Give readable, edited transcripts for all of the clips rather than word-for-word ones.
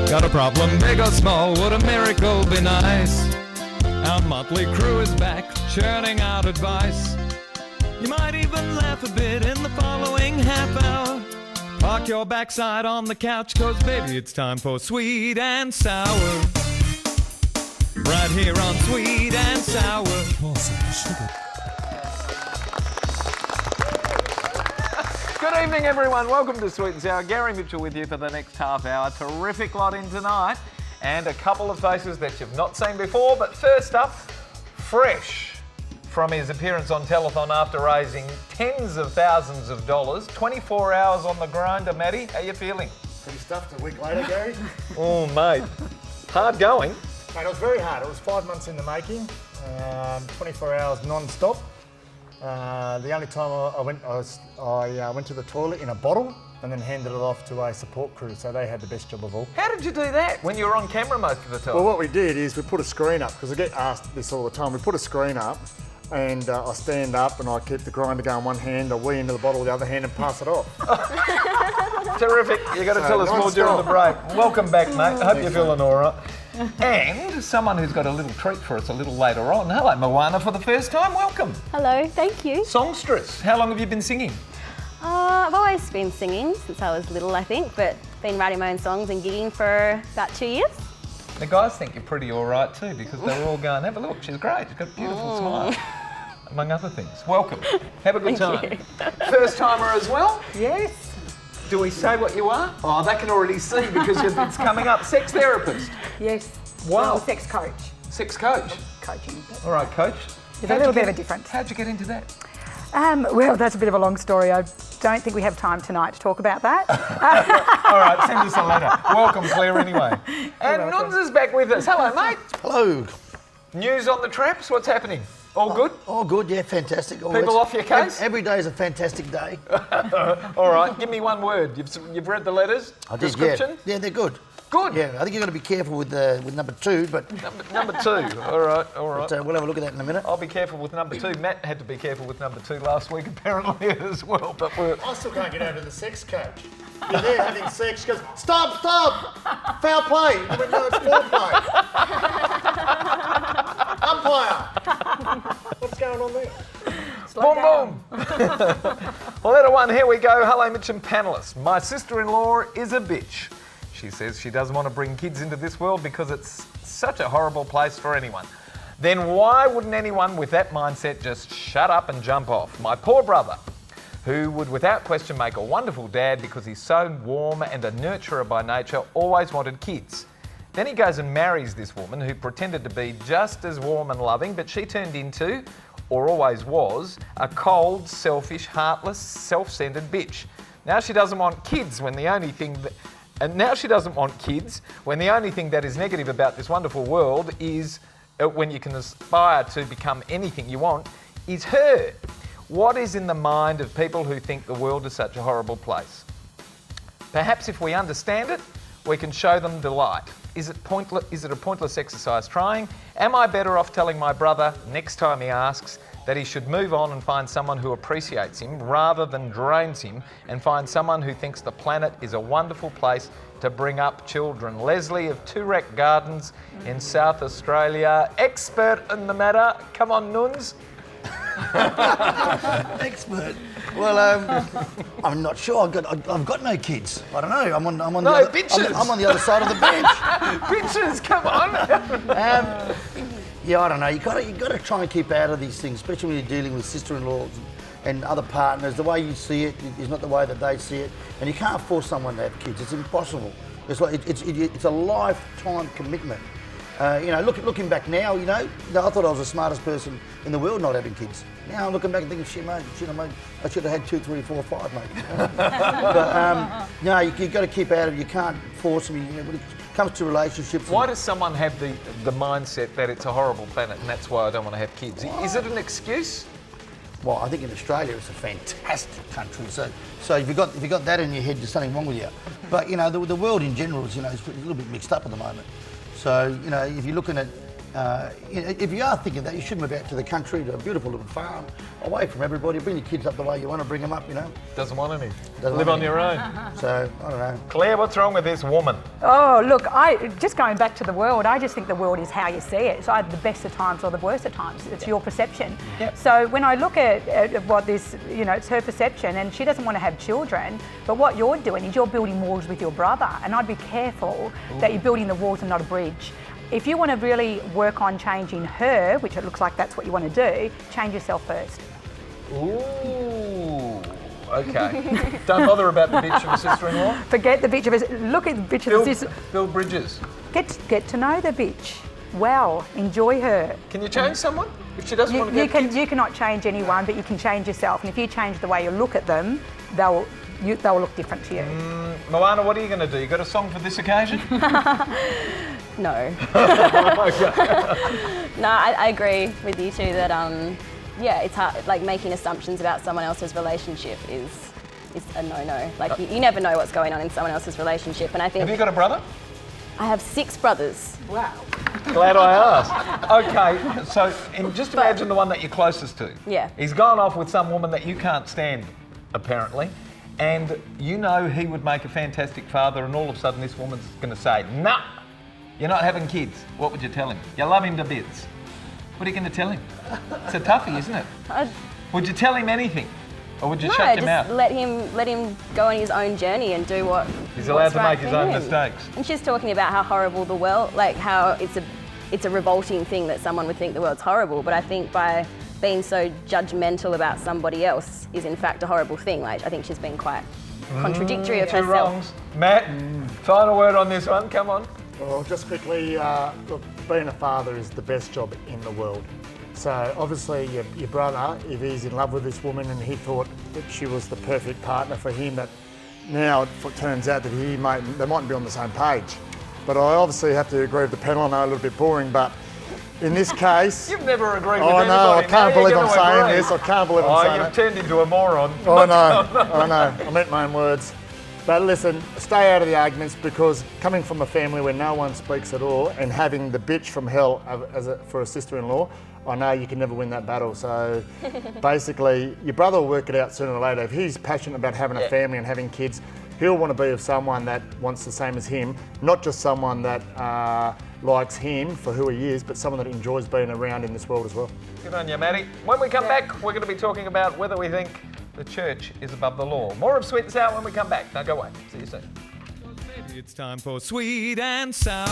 Got a problem, big or small, would a miracle be nice? Our motley crew is back, churning out advice. You might even laugh a bit in the following half hour. Park your backside on the couch, cause baby it's time for Sweet and Sour. Right here on Sweet and Sour. Good evening everyone, welcome to Sweet and Sour. Gary Mitchell with you for the next half hour. Terrific lot in tonight and a couple of faces that you've not seen before. But first up, fresh from his appearance on Telethon after raising tens of thousands of dollars, 24 hours on the grinder. Matty, how you feeling? Pretty stuffed a week later, Gary. Oh mate, hard going. Mate, it was very hard. It was 5 months in the making, 24 hours non-stop. The only time I went to the toilet in a bottle and then handed it off to a support crew, so they had the best job of all. How did you do that when you were on camera most of the time? Well, what we did is we put a screen up, because I get asked this all the time. We put a screen up and I stand up and I keep the grinder going one hand, I wee into the bottle with the other hand and pass it off. Terrific. You've got to tell us more during the break. Welcome back, mate. I hope you're feeling all right. And someone who's got a little treat for us a little later on. Hello, Moana, for the first time. Welcome. Hello, thank you. Songstress. How long have you been singing? I've always been singing since I was little, I think, but been writing my own songs and gigging for about 2 years. The guys think you're pretty all right too, because they were all going, have a look, she's great, she's got a beautiful smile, among other things. Welcome. Have a good time. First timer as well? Yes. Do we say what you are? Oh, they can already see because it's coming up. Sex therapist. Yes. Wow. Well, sex coach. Sex coach. Coaching. All right, coach. There's a little bit of a difference. How'd you get into that? Well, that's a bit of a long story. I don't think we have time tonight to talk about that. All right, send us a letter. Welcome, Claire, anyway. And Nunz is back with us. Hello, mate. Hello. News on the traps? What's happening? All good? All good, yeah, fantastic. People off your case? Every day is a fantastic day. All right, give me one word. You've read the letters? I did, Description? yeah, they're good. Good. Yeah, I think you've got to be careful with number 2, but... Number 2, all right. But, we'll have a look at that in a minute. I'll be careful with number 2. Matt had to be careful with number 2 last week, apparently, as well. But I still can't get over the sex coach. You're there having sex, she goes, stop! Foul play! You went, no, it's foreplay. Umpire! What's going on there? Boom, boom. Well, letter 1, here we go. Hello, Mitch and panellists. My sister-in-law is a bitch. She says she doesn't want to bring kids into this world because it's such a horrible place for anyone. Then why wouldn't anyone with that mindset just shut up and jump off? My poor brother, who would without question make a wonderful dad because he's so warm and a nurturer by nature, always wanted kids. Then he goes and marries this woman who pretended to be just as warm and loving, but she turned into, or always was, a cold, selfish, heartless, self-centered bitch. Now she doesn't want kids when the only thing that is negative about this wonderful world is when you can aspire to become anything you want, is her. What is in the mind of people who think the world is such a horrible place? Perhaps if we understand it, we can show them delight. Is it a pointless exercise trying? Am I better off telling my brother next time he asks that he should move on and find someone who appreciates him rather than drains him, and find someone who thinks the planet is a wonderful place to bring up children? Leslie of Toorak Gardens in South Australia, expert in the matter. Come on, Nunz. Expert. Well, I'm not sure. I've got no kids. I don't know. I'm on No, the other, bitches. I'm on the other side of the bench. Bitches, come on. Yeah, I don't know. You got to try and keep out of these things, especially when you're dealing with sister-in-laws and other partners. The way you see it is not the way that they see it, and you can't force someone to have kids. It's impossible. It's like it's a lifetime commitment. Looking back now, I thought I was the smartest person in the world not having kids. Now I'm looking back and thinking, shit, mate, I should have had 2, 3, 4, 5, mate. But no, you've got to keep out of it. You can't force them. When it comes to relationships. Why does someone have the mindset that it's a horrible planet and that's why I don't want to have kids? Is it an excuse? Well, I think in Australia it's a fantastic country. So if you've got that in your head, there's something wrong with you. But the world in general is it's a little bit mixed up at the moment. So if you're looking at if you are thinking that, you should move out to the country, to a beautiful little farm, away from everybody. Bring your kids up the way you want to bring them up, you know. Doesn't want any. Doesn't Live want on any. your own. So, I don't know. Claire, what's wrong with this woman? Oh, look, just going back to the world, I just think the world is how you see it. It's either the best of times or the worst of times. It's your perception. Yep. So when I look at what this, it's her perception, and she doesn't want to have children, but what you're doing is you're building walls with your brother, and I'd be careful that you're building the walls and not a bridge. If you want to really work on changing her, which it looks like that's what you want to do, change yourself first. Ooh, okay. Don't bother about the bitch of a sister-in-law. Forget the bitch of a... Look at the bitch of a sister... Build bridges. Get to know the bitch. Well, enjoy her. Can you change someone if she doesn't want to get kids? You cannot change anyone, but you can change yourself. And if you change the way you look at them, they'll look different to you. Moana, what are you going to do? You got a song for this occasion? No. Okay. No, I agree with you too that yeah, it's hard. Like making assumptions about someone else's relationship is a no-no. Like you never know what's going on in someone else's relationship, and I think. Have you got a brother? I have 6 brothers. Wow. Glad I asked. Okay, so just imagine the one that you're closest to. Yeah. He's gone off with some woman that you can't stand, apparently, and you know he would make a fantastic father, and all of a sudden this woman's going to say, "Nah, you're not having kids." What would you tell him? You love him to bits. What are you going to tell him? It's a toughie, isn't it? Would you tell him anything? Or would you shut him out? No, just let him go on his own journey and do what he's allowed to right make his own him. mistakes. And she's talking about how horrible the world, like how it's a revolting thing that someone would think the world's horrible. But I think by being so judgmental about somebody else is in fact a horrible thing. Like I think she's been quite contradictory of herself. Wrongs. Matt, final word on this one. Come on. Well, just quickly, look, being a father is the best job in the world. So obviously your brother, if he's in love with this woman and he thought that she was the perfect partner for him, that now it turns out that they mightn't be on the same page. But I obviously have to agree with the panel. I know a little bit boring, but in this case... You've never agreed with anybody. anybody. I know, I can't Now believe you're I'm gonna saying agree. this. I can't believe I'm saying you've it. turned into a moron. I know. I meant my own words. But listen, stay out of the arguments, because coming from a family where no one speaks at all and having the bitch from hell for a sister-in-law, I know you can never win that battle. So basically, your brother will work it out sooner or later. If he's passionate about having a family and having kids, he'll want to be with someone that wants the same as him, not just someone that likes him for who he is, but someone that enjoys being around in this world as well. Good on you, Matty. When we come back, we're going to be talking about whether we think the church is above the law. More of Sweet and Sour when we come back. Don't go away. See you soon. It's time for Sweet and Sour.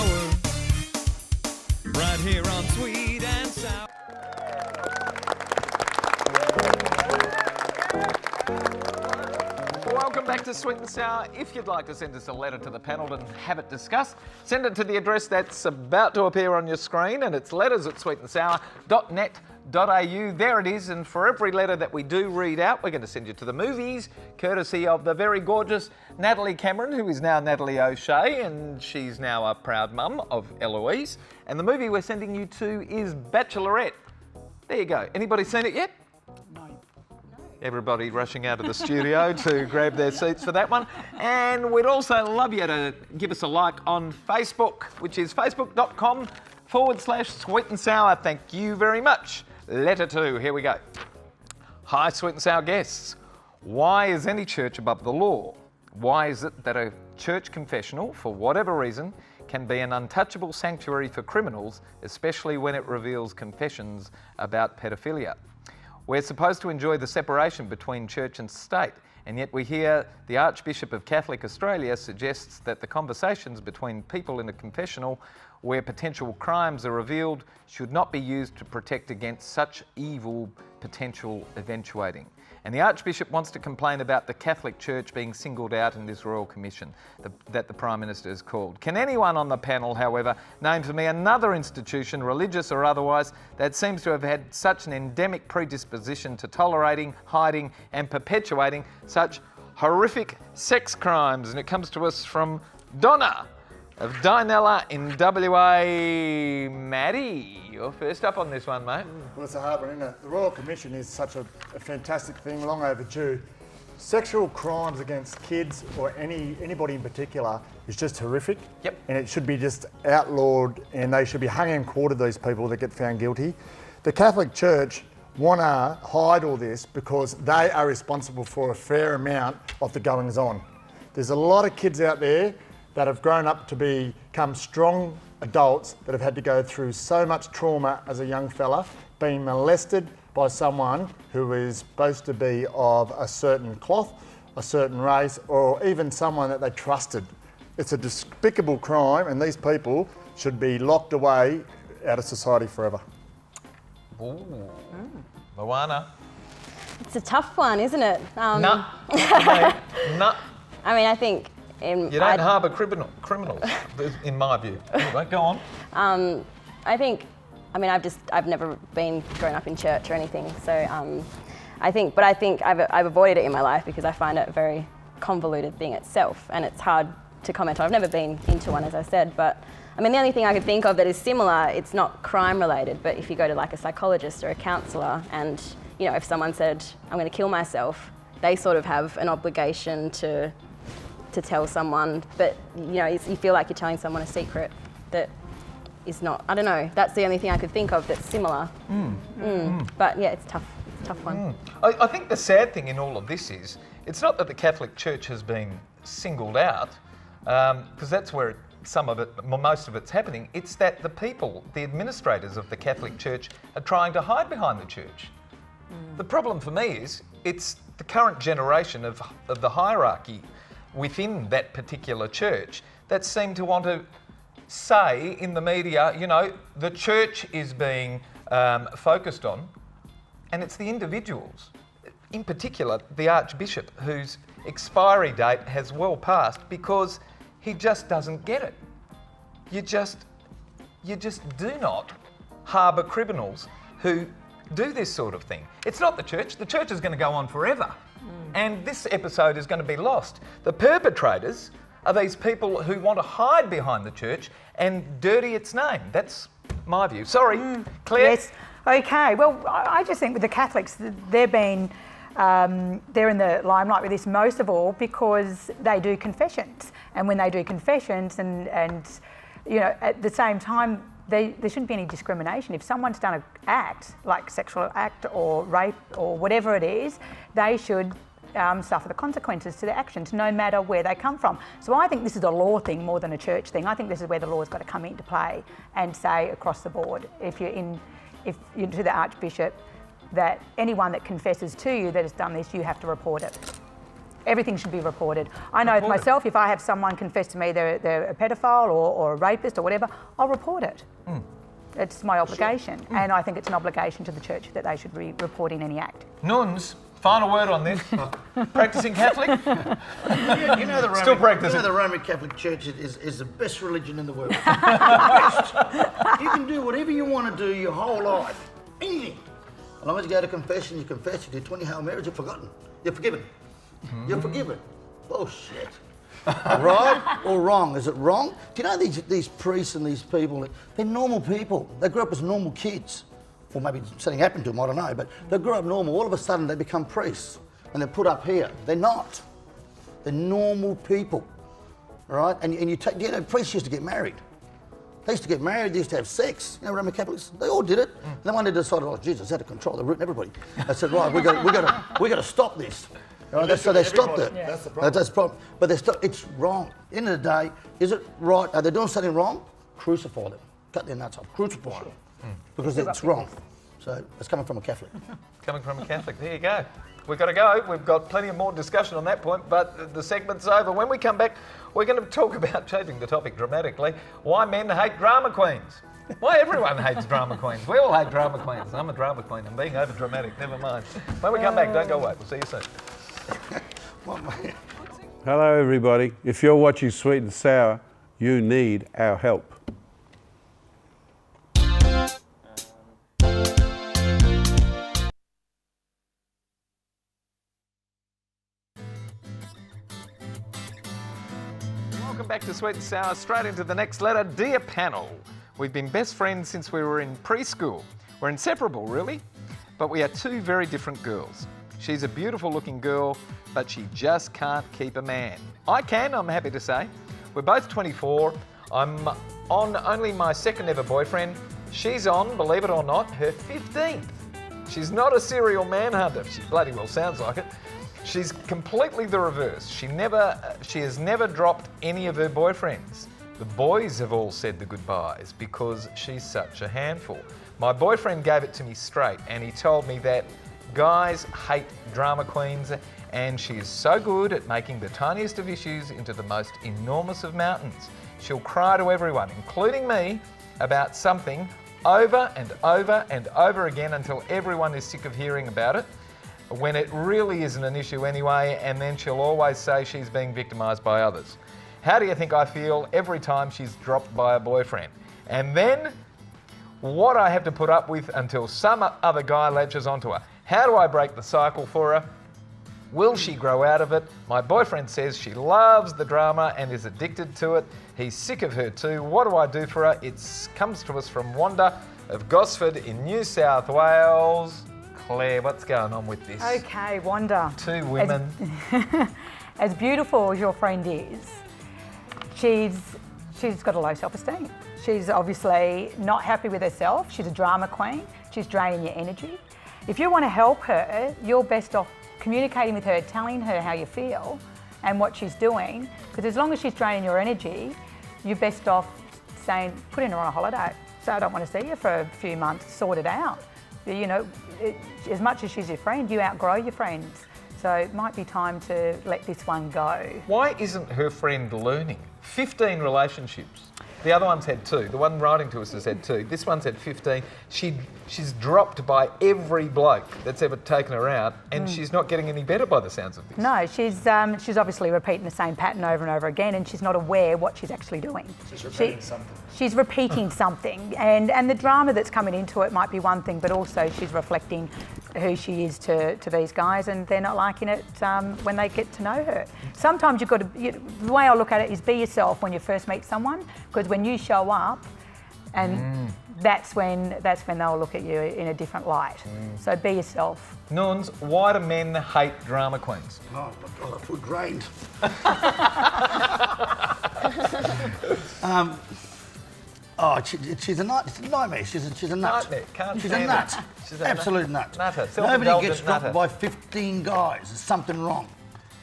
Right here on Sweet and Sour. Welcome back to Sweet and Sour. If you'd like to send us a letter to the panel and have it discussed, send it to the address that's about to appear on your screen, and it's letters@sweetandsour.net.au. There it is, and for every letter that we do read out, we're going to send you to the movies, courtesy of the very gorgeous Natalie Cameron, who is now Natalie O'Shea, and she's now a proud mum of Eloise. And the movie we're sending you to is Bachelorette. There you go. Anybody seen it yet? Everybody rushing out of the studio to grab their seats for that one. And we'd also love you to give us a like on Facebook, which is facebook.com/Sweet and Sour. Thank you very much. Letter 2, here we go. Hi, Sweet and Sour guests. Why is any church above the law? Why is it that a church confessional, for whatever reason, can be an untouchable sanctuary for criminals, especially when it reveals confessions about pedophilia? We're supposed to enjoy the separation between church and state, and yet we hear the Archbishop of Catholic Australia suggests that the conversations between people in a confessional where potential crimes are revealed should not be used to protect against such evil potential eventuating. And the Archbishop wants to complain about the Catholic Church being singled out in this Royal Commission that the Prime Minister has called. Can anyone on the panel, however, name to me another institution, religious or otherwise, that seems to have had such an endemic predisposition to tolerating, hiding and perpetuating such horrific sex crimes? And it comes to us from Donna of Dinella in WA. Maddie, you're first up on this one, mate. Well, it's a hard one, isn't it? The Royal Commission is such a fantastic thing, long overdue. Sexual crimes against kids or anybody in particular is just horrific. Yep. And it should be just outlawed, and they should be hung and quartered, these people that get found guilty. The Catholic Church want to hide all this because they are responsible for a fair amount of the goings on. There's a lot of kids out there that have grown up to become strong adults that have had to go through so much trauma as a young fella, being molested by someone who is supposed to be of a certain cloth, a certain race, or even someone that they trusted. It's a despicable crime, and these people should be locked away out of society forever. Ooh. Moana. It's a tough one, isn't it? No. Mate, no. I mean, I think... You don't harbour criminals, in my view. Anyway, go on. I think... I mean, I've never grown up in church or anything, so I think I've avoided it in my life because I find it a very convoluted thing itself, and it's hard to comment on. I've never been into one, as I said, but I mean, the only thing I could think of that is similar, it's not crime related, but if you go to like a psychologist or a counsellor, and you know, if someone said, I'm going to kill myself, they sort of have an obligation to tell someone, but you know, you feel like you're telling someone a secret that is not, I don't know, that's the only thing I could think of that's similar. But yeah, it's tough. It's a tough one. I think the sad thing in all of this is, it's not that the Catholic Church has been singled out, because that's where most of it's happening. It's that the people, the administrators of the Catholic Church, are trying to hide behind the church. The problem for me is, it's the current generation of the hierarchy within that particular church that seem to want to say in the media, you know, the church is being focused on, and it's the individuals, in particular the Archbishop, whose expiry date has well passed because he just doesn't get it. You just do not harbour criminals who do this sort of thing. It's not the church. The church is going to go on forever. And this episode is going to be lost. The perpetrators are these people who want to hide behind the church and dirty its name. That's my view. Sorry, Claire? Yes. Okay. Well, I just think with the Catholics, they're in the limelight with this most of all because they do confessions. And when they do confessions and you know, at the same time, there shouldn't be any discrimination. If someone's done an act, like sexual act or rape or whatever it is, they should suffer the consequences to their actions, no matter where they come from. So I think this is a law thing more than a church thing. I think this is where the law's got to come into play and say across the board, if you're to the Archbishop, that anyone that confesses to you that has done this, you have to report it. Everything should be reported. I know myself, if I have someone confess to me they're a pedophile or a rapist or whatever, I'll report it. It's my obligation. And I think it's an obligation to the church that they should be reporting any act. Nuns, final word on this. Practising Catholic? You know Still practising. You know the Roman Catholic Church is the best religion in the world. Best. You can do whatever you want to do your whole life. Anything. As long as you go to confession, you confess, you do 20 Hail Marys, you're forgotten. You're forgiven. You're forgiven. Bullshit. Right or wrong? Is it wrong? Do you know these priests and these people, they're normal people. They grew up as normal kids. Or maybe something happened to them, I don't know, but they grew up normal. All of a sudden they become priests and they're put up here. They're not. They're normal people, right? And you take, you know, priests used to get married. They used to get married, they used to have sex. You know, Roman Catholics, they all did it. And then one day they decided, oh, Jesus, it's out of control. They're rooting everybody. They said, right, we got to stop this. Right? So they stopped it. Yeah. That's the problem. That's the problem. But it's wrong. At the end of the day, is it right? Are they doing something wrong? Crucify them. Cut their nuts off. Crucify them. Because it's wrong. So it's coming from a Catholic. Coming from a Catholic. There you go. We've got to go. We've got plenty of more discussion on that point, but the segment's over. When we come back, we're going to talk about, changing the topic dramatically, why men hate drama queens. Why everyone hates drama queens. We all hate drama queens. I'm a drama queen. I'm being over dramatic. Never mind. When we come back, don't go away. We'll see you soon. Hello everybody. If you're watching Sweet and Sour, you need our help. Welcome back to Sweet and Sour. Straight into the next letter. Dear panel, we've been best friends since we were in preschool. We're inseparable, really, but we are two very different girls. She's a beautiful looking girl, but she just can't keep a man. I can, I'm happy to say. We're both 24. I'm on only my second ever boyfriend. She's on, believe it or not, her 15th. She's not a serial manhunter. She bloody well sounds like it. She's completely the reverse. She has never dropped any of her boyfriends. The boys have all said the goodbyes because she's such a handful. My boyfriend gave it to me straight, and he told me that guys hate drama queens, and she is so good at making the tiniest of issues into the most enormous of mountains. She'll cry to everyone, including me, about something over and over and over again until everyone is sick of hearing about it, when it really isn't an issue anyway, and then she'll always say she's being victimised by others. How do you think I feel every time she's dropped by a boyfriend? And then, what I have to put up with until some other guy latches onto her. How do I break the cycle for her? Will she grow out of it? My boyfriend says she loves the drama and is addicted to it. He's sick of her too. What do I do for her? It comes to us from Wanda of Gosford in New South Wales. Claire, what's going on with this? Okay, Wanda. Two women. As beautiful as your friend is, she's got a low self-esteem. She's obviously not happy with herself. She's a drama queen. She's draining your energy. If you want to help her, you're best off communicating with her, telling her how you feel and what she's doing, because as long as she's draining your energy, you're best off saying, putting her on a holiday. So I don't want to see you for a few months, sort it out. You know, as much as she's your friend, you outgrow your friends. So it might be time to let this one go. Why isn't her friend learning? 15 relationships. The other one's had 2. The one writing to us has had 2. This one's had 15. She's dropped by every bloke that's ever taken her out, and she's not getting any better by the sounds of this. No, she's obviously repeating the same pattern over and over again, and she's not aware what she's actually doing. She's repeating something. She's repeating something, and the drama that's coming into it might be one thing, but also she's reflecting who she is to these guys, and they're not liking it when they get to know her. Sometimes you've got to, the way I look at it is be yourself when you first meet someone, because when you show up, and that's when they'll look at you in a different light. So be yourself. Nuns, why do men hate drama queens? Oh, my God, I feel drained. She's a nightmare. She's a nut. Nightmare. Can't She's a stand nut. it. She's a Absolute nut. Nutter. Nobody gets dropped Nutter. by 15 guys. There's something wrong.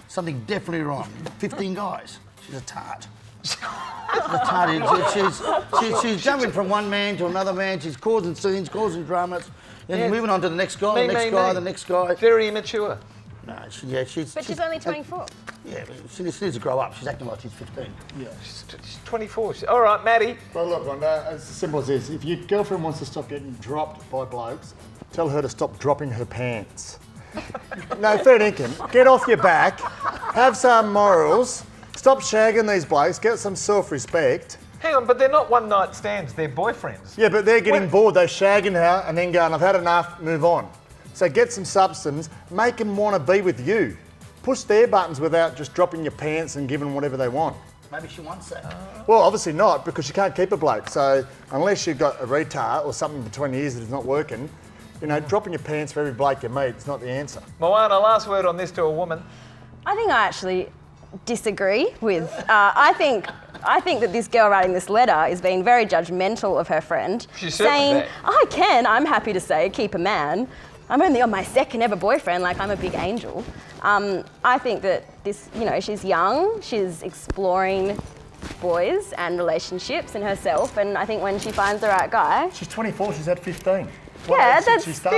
Something definitely wrong. 15 guys. She's a tart. She's a tart. She's jumping from one man to another man. She's causing scenes, causing dramas. Then moving on to the next guy, the next guy. Very immature. No, But she's only 24. Yeah, but she needs to grow up. She's acting like she's 15. Yeah. She's 24. All right, Maddie. Well, look, Wanda, as simple as this. If your girlfriend wants to stop getting dropped by blokes, tell her to stop dropping her pants. No, fair dinkum. Get off your back. Have some morals. Stop shagging these blokes. Get some self-respect. Hang on, but they're not one-night stands. They're boyfriends. Yeah, but they're getting bored. They're shagging her and then going, I've had enough, move on. So get some substance. Make them want to be with you. Push their buttons without just dropping your pants and giving whatever they want. Maybe she wants that. Well, obviously not, because you can't keep a bloke. So unless you've got a retard or something between your ears that is not working, you know, dropping your pants for every bloke you meet is not the answer. Moana, last word on this to a woman. I think I actually disagree with. I think that this girl writing this letter is being very judgmental of her friend, She's saying, I'm happy to say, keep a man. I'm only on my second ever boyfriend, like I'm a big angel. I think that this, you know, she's young, she's exploring boys and relationships and herself, and I think when she finds the right guy... She's 24, she's had 15. Yeah, that's 15.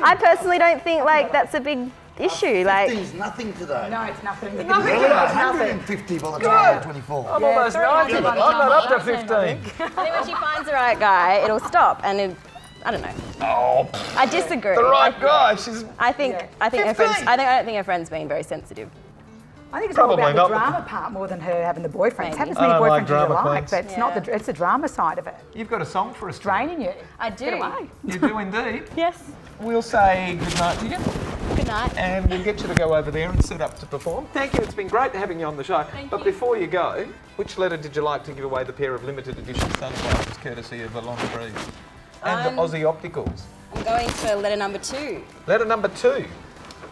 I personally don't think like that's a big issue. Like 15's nothing today. No, it's nothing. Really? 150 by the time you're 24. I'm almost 90. I'm not up to 15. I think when she finds the right guy, it'll stop, and I don't know. Oh, I disagree. the right guy. She's I think her friends. I don't think her friend's being very sensitive. I think it's all Probably about the not. drama part more than her having the boyfriends. Maybe. Have as I many don't like boyfriends as drama you like, queens. but it's not it's the drama side of it. You've got a song for us. Draining you. I do. Get away. You do indeed. Yes. We'll say good night to you, Good night. and we'll get you to go over there and set up to perform. Thank you. It's been great having you on the show. But before you go, which letter did you like to give away the pair of limited edition sunglasses, courtesy of Alon Breeze and Aussie Opticals? I'm going for letter number 2. Letter number 2.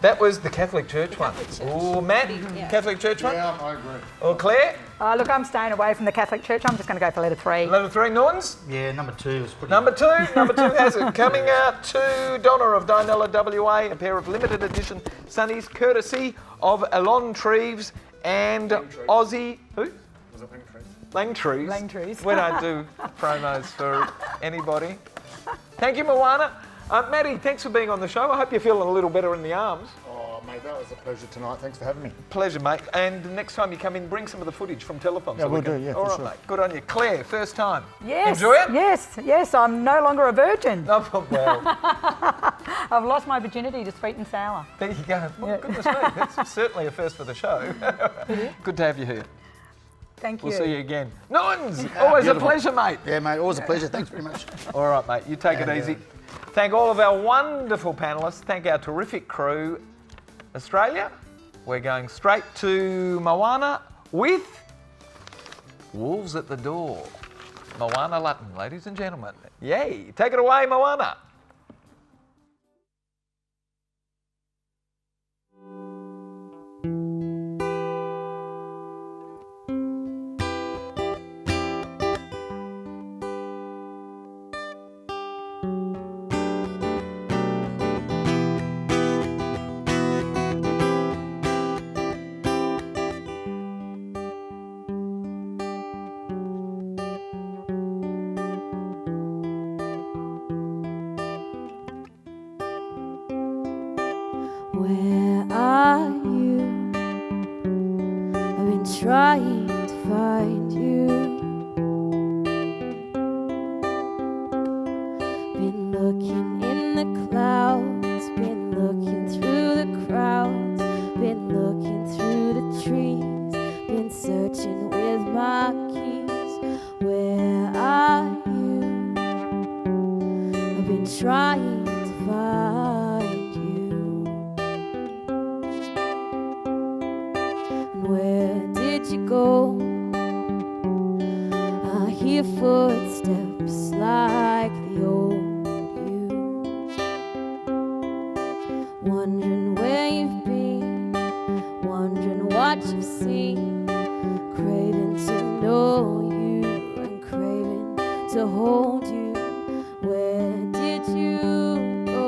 That was the Catholic Church one. Oh, Matt, Yeah. Catholic Church one? Yeah, I agree. Or Claire? Look, I'm staying away from the Catholic Church. I'm just going to go for letter 3. Letter 3, Nuns? Yeah, number 2 is pretty. Number two has it. Coming out to Donna of Dinella WA, a pair of limited edition sunnies, courtesy of Alon Treves and Aussie. Who? Was it Langtrees. Langtrees. We don't do promos for anybody. Thank you, Moana. Maddie, thanks for being on the show. I hope you're feeling a little better in the arms. Oh, mate, that was a pleasure tonight. Thanks for having me. Pleasure, mate. And the next time you come in, bring some of the footage from telethon. Yeah, we'll do, yeah, All for right, sure. mate. Good on you. Claire, first time. Yes. Enjoy it? Yes, I'm no longer a virgin. Oh, well, I've lost my virginity to sweet and sour. there you go. Well, goodness me, that's certainly a first for the show. Good to have you here. Thank you. We'll see you again. Nuns, always Beautiful. a pleasure, mate. Yeah, mate, always a pleasure. Thanks very much. All right, mate, you take it easy. Thank all of our wonderful panellists. Thank our terrific crew. Australia, we're going straight to Moana with Wolves at the Door. Moana Lutton, ladies and gentlemen. Yay, take it away, Moana. Where are you? I've been trying to find you. Been looking in the clouds, been looking through the crowds, been looking through the trees, been searching with my keys. Where are you? I've been trying to find you. Where did you go? I hear footsteps like the old you. Wondering where you've been, wondering what you've seen, craving to know you and craving to hold you. Where did you go?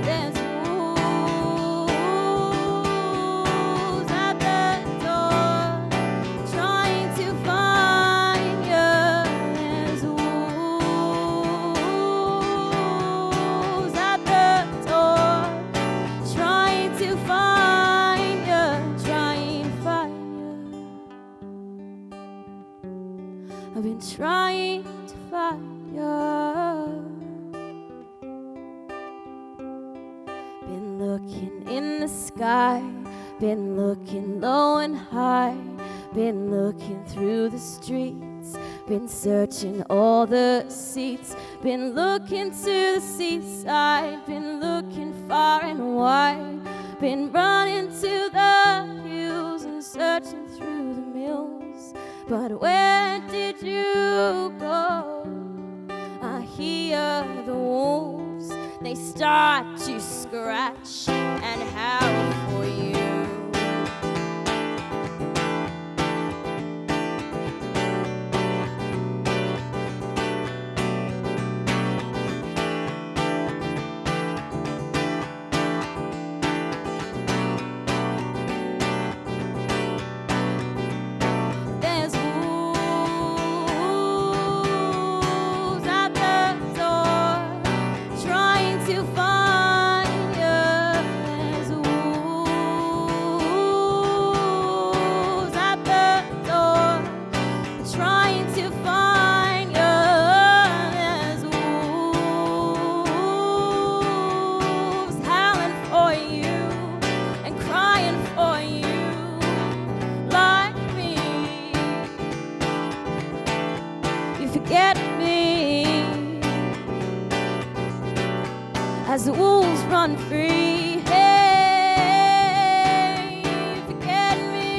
There's wolves at the door, trying to find you. There's wolves at the door, trying to find you, trying to find you. I've been trying to find you. Been looking in the sky, been looking low and high, been looking through the streets, been searching all the seats, been looking to the seaside, been looking far and wide, been running to the hills and searching through the mills. But where did you go? I hear the wolves, they start to scratch and howl for you. There's wolves at the door, trying to find you. forget me as the wolves run free. Hey, you forget me,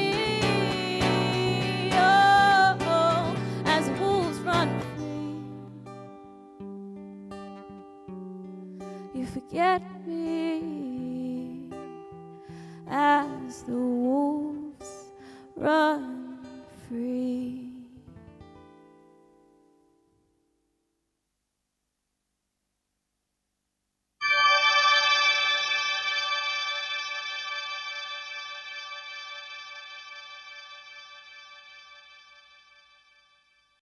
oh, as the wolves run free. You forget me as the wolves run